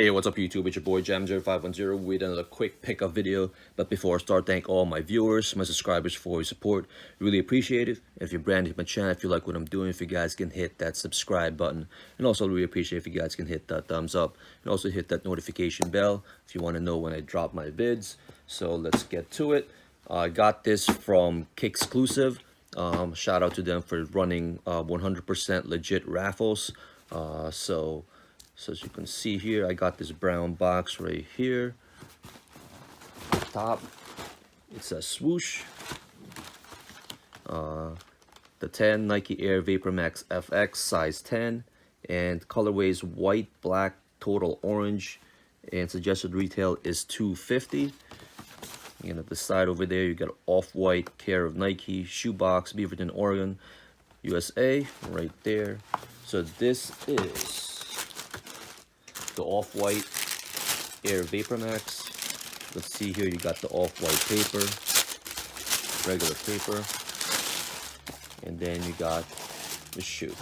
Hey, what's up YouTube? It's your boy Jam0510 with another quick pickup video. But before I start, thank all my viewers, my subscribers for your support. Really appreciate it. If you're brand new to my channel, if you like what I'm doing, if you guys can hit that subscribe button. And also really appreciate if you guys can hit that thumbs up. And also hit that notification bell if you want to know when I drop my vids. So let's get to it. I got this from Kickxclusive. Shout out to them for running 100% legit raffles. So as you can see here, I got this brown box right here. Top, it says swoosh. The 10 Nike Air Vapormax FK size 10, and colorways white, black, total orange, and suggested retail is $250. And at the side over there, you got off-white care of Nike shoebox, Beaverton, Oregon, USA, right there. So this is the off-white Air Vapormax. Let's see here, you got the off-white paper, regular paper, and then you got the shoe.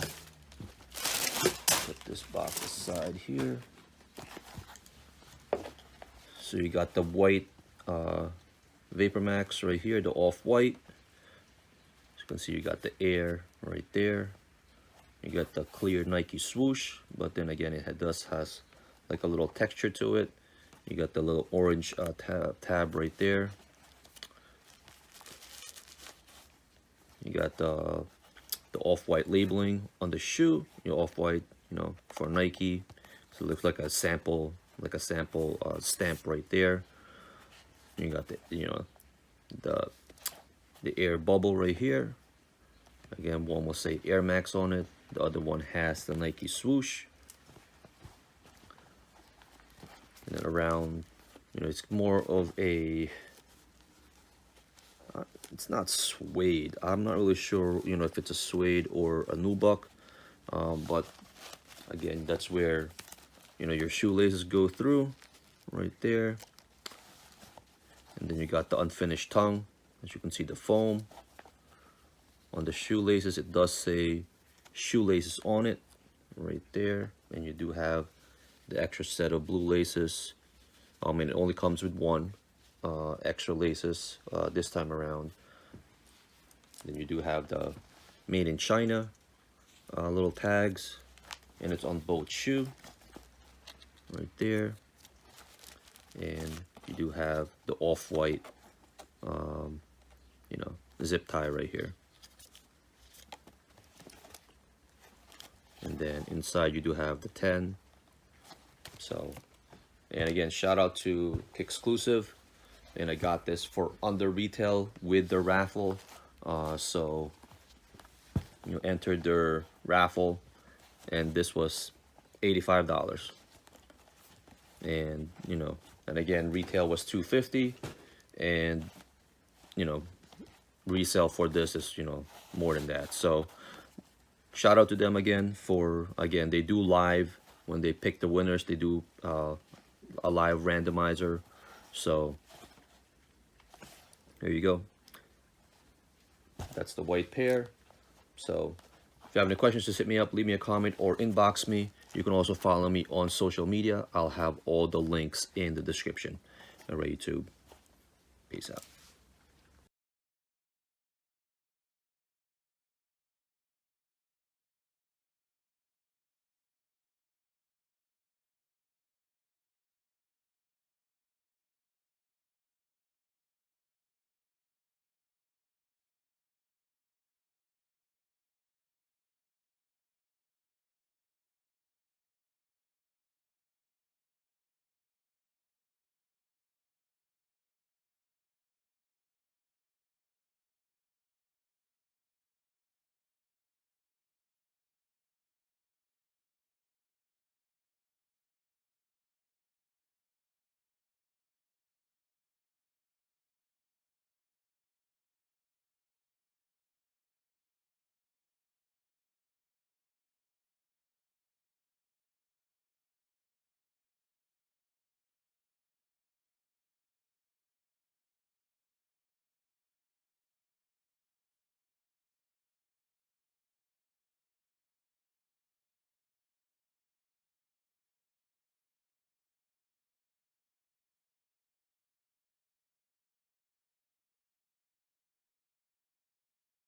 Put this box aside here. So you got the white Vapormax right here, the off-white. As you can see, you got the Air right there. You got the clear Nike swoosh, but then again, it has like a little texture to it. You got the little orange tab right there. You got the off-white labeling on the shoe. Off-white, for Nike. So it looks like a sample, stamp right there. You got the air bubble right here. Again, one will say Air Max on it. The other one has the Nike swoosh. And then around, it's more of a, it's not suede. I'm not really sure, if it's a suede or a nubuck. But again, that's where, your shoelaces go through right there. And then you got the unfinished tongue. As you can see, the foam. On the shoelaces, it does say shoelaces on it right there. And you do have the extra set of blue laces. It only comes with one extra laces this time around. Then you do have the made in China little tags, and it's on both shoe right there. And you do have the off-white zip tie right here. And then inside you do have the 10. So, and again, shout out to Kickxclusive, and I got this for under retail with the raffle. So entered their raffle, and this was $85. And and again, retail was $250, and resale for this is more than that. So shout out to them again for, they do live when they pick the winners. They do a live randomizer. So there you go. That's the white pair. So if you have any questions, just hit me up, leave me a comment, or inbox me. You can also follow me on social media. I'll have all the links in the description. All right, YouTube. Peace out.